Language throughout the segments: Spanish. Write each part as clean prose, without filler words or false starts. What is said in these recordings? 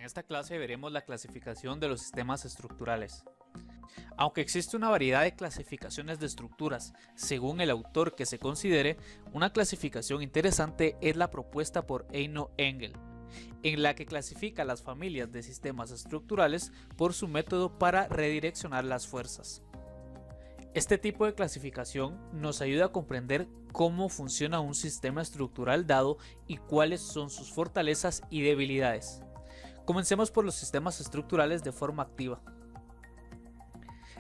esta clase veremos la clasificación de los sistemas estructurales. Aunque existe una variedad de clasificaciones de estructuras según el autor que se considere, una clasificación interesante es la propuesta por Eino Engel, en la que clasifica las familias de sistemas estructurales por su método para redireccionar las fuerzas. Este tipo de clasificación nos ayuda a comprender cómo funciona un sistema estructural dado y cuáles son sus fortalezas y debilidades. Comencemos por los sistemas estructurales de forma activa.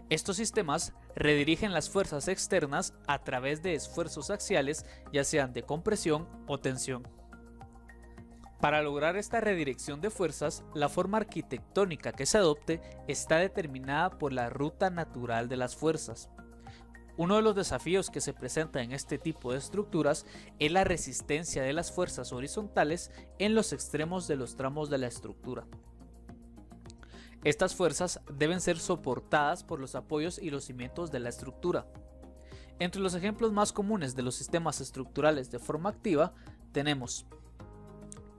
Estos sistemas redirigen las fuerzas externas a través de esfuerzos axiales, ya sean de compresión o tensión. Para lograr esta redirección de fuerzas, la forma arquitectónica que se adopte está determinada por la ruta natural de las fuerzas. Uno de los desafíos que se presenta en este tipo de estructuras es la resistencia de las fuerzas horizontales en los extremos de los tramos de la estructura. Estas fuerzas deben ser soportadas por los apoyos y los cimientos de la estructura. Entre los ejemplos más comunes de los sistemas estructurales de forma activa tenemos,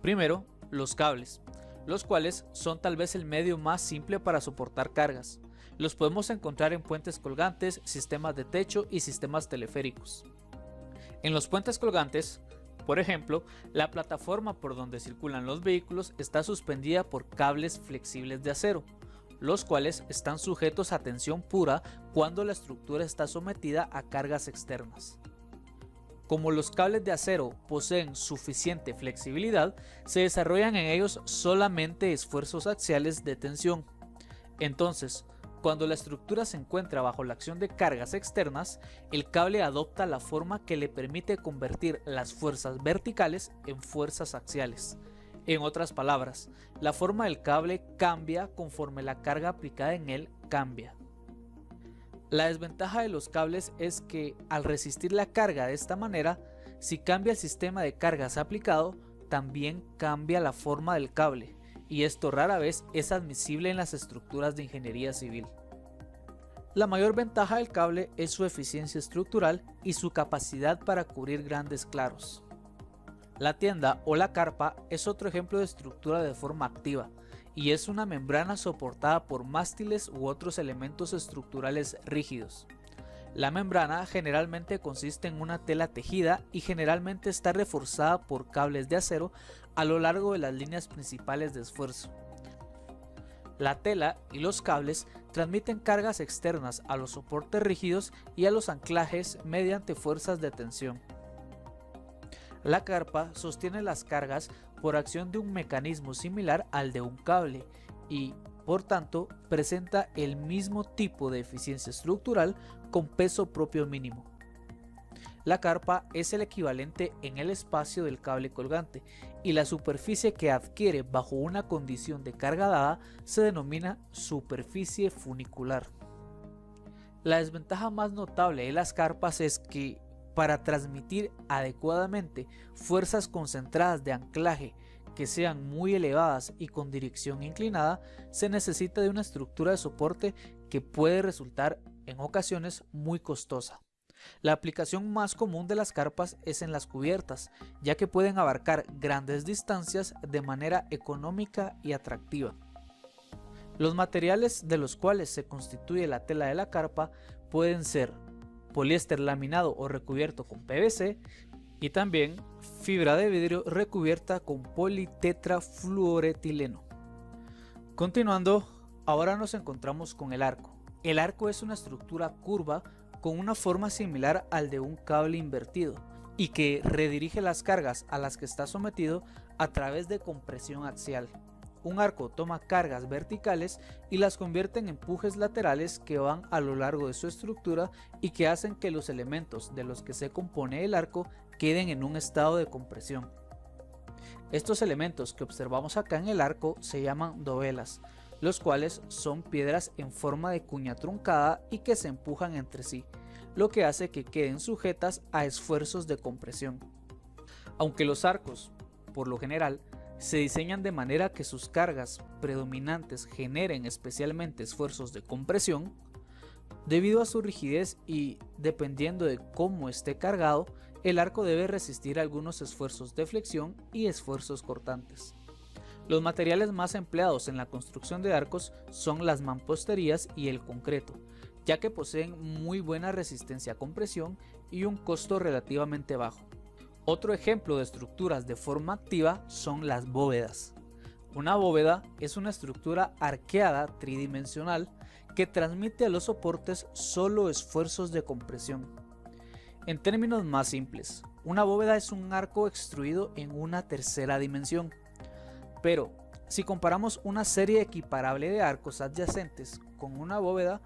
primero, los cables, los cuales son tal vez el medio más simple para soportar cargas. Los podemos encontrar en puentes colgantes, sistemas de techo y sistemas teleféricos. En los puentes colgantes, por ejemplo, la plataforma por donde circulan los vehículos está suspendida por cables flexibles de acero, los cuales están sujetos a tensión pura cuando la estructura está sometida a cargas externas. Como los cables de acero poseen suficiente flexibilidad, se desarrollan en ellos solamente esfuerzos axiales de tensión. Entonces, cuando la estructura se encuentra bajo la acción de cargas externas, el cable adopta la forma que le permite convertir las fuerzas verticales en fuerzas axiales. En otras palabras, la forma del cable cambia conforme la carga aplicada en él cambia. La desventaja de los cables es que, al resistir la carga de esta manera, si cambia el sistema de cargas aplicado, también cambia la forma del cable, y esto rara vez es admisible en las estructuras de ingeniería civil. La mayor ventaja del cable es su eficiencia estructural y su capacidad para cubrir grandes claros. La tienda o la carpa es otro ejemplo de estructura de forma activa, y es una membrana soportada por mástiles u otros elementos estructurales rígidos. La membrana generalmente consiste en una tela tejida y generalmente está reforzada por cables de acero a lo largo de las líneas principales de esfuerzo. La tela y los cables transmiten cargas externas a los soportes rígidos y a los anclajes mediante fuerzas de tensión. La carpa sostiene las cargas por acción de un mecanismo similar al de un cable y, por tanto, presenta el mismo tipo de eficiencia estructural con peso propio mínimo. La carpa es el equivalente en el espacio del cable colgante y la superficie que adquiere bajo una condición de carga dada se denomina superficie funicular. La desventaja más notable de las carpas es que, para transmitir adecuadamente fuerzas concentradas de anclaje que sean muy elevadas y con dirección inclinada, se necesita de una estructura de soporte que puede resultar en ocasiones muy costosa. La aplicación más común de las carpas es en las cubiertas, ya que pueden abarcar grandes distancias de manera económica y atractiva. Los materiales de los cuales se constituye la tela de la carpa pueden ser poliéster laminado o recubierto con PVC y también fibra de vidrio recubierta con politetrafluoretileno. Continuando, ahora nos encontramos con el arco. El arco es una estructura curva con una forma similar al de un cable invertido y que redirige las cargas a las que está sometido a través de compresión axial. Un arco toma cargas verticales y las convierte en empujes laterales que van a lo largo de su estructura y que hacen que los elementos de los que se compone el arco queden en un estado de compresión. Estos elementos que observamos acá en el arco se llaman dovelas, los cuales son piedras en forma de cuña truncada y que se empujan entre sí, lo que hace que queden sujetas a esfuerzos de compresión. Aunque los arcos, por lo general, se diseñan de manera que sus cargas predominantes generen especialmente esfuerzos de compresión, debido a su rigidez y dependiendo de cómo esté cargado, el arco debe resistir algunos esfuerzos de flexión y esfuerzos cortantes. Los materiales más empleados en la construcción de arcos son las mamposterías y el concreto, ya que poseen muy buena resistencia a compresión y un costo relativamente bajo. Otro ejemplo de estructuras de forma activa son las bóvedas. Una bóveda es una estructura arqueada tridimensional que transmite a los soportes solo esfuerzos de compresión. En términos más simples, una bóveda es un arco extruido en una tercera dimensión. Pero, si comparamos una serie equiparable de arcos adyacentes con una bóveda,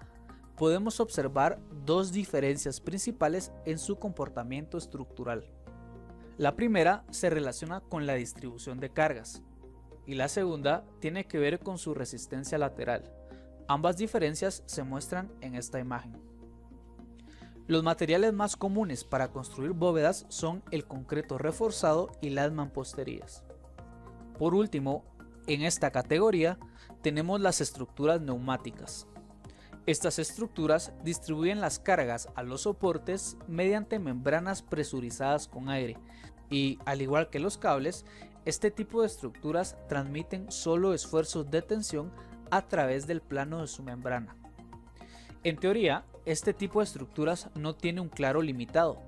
podemos observar dos diferencias principales en su comportamiento estructural. La primera se relaciona con la distribución de cargas, y la segunda tiene que ver con su resistencia lateral. Ambas diferencias se muestran en esta imagen. Los materiales más comunes para construir bóvedas son el concreto reforzado y las mamposterías. Por último, en esta categoría tenemos las estructuras neumáticas. Estas estructuras distribuyen las cargas a los soportes mediante membranas presurizadas con aire y, al igual que los cables, este tipo de estructuras transmiten solo esfuerzos de tensión a través del plano de su membrana. En teoría, este tipo de estructuras no tiene un claro limitado.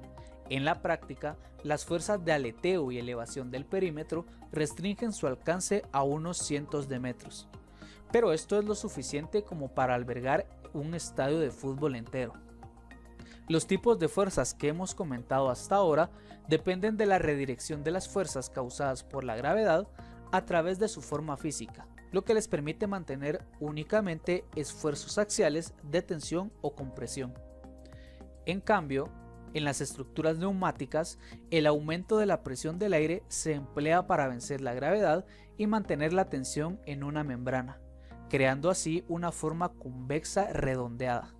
En la práctica, las fuerzas de aleteo y elevación del perímetro restringen su alcance a unos cientos de metros. Pero esto es lo suficiente como para albergar un estadio de fútbol entero. Los tipos de fuerzas que hemos comentado hasta ahora dependen de la redirección de las fuerzas causadas por la gravedad a través de su forma física, lo que les permite mantener únicamente esfuerzos axiales de tensión o compresión. En cambio, en las estructuras neumáticas, el aumento de la presión del aire se emplea para vencer la gravedad y mantener la tensión en una membrana, creando así una forma convexa redondeada.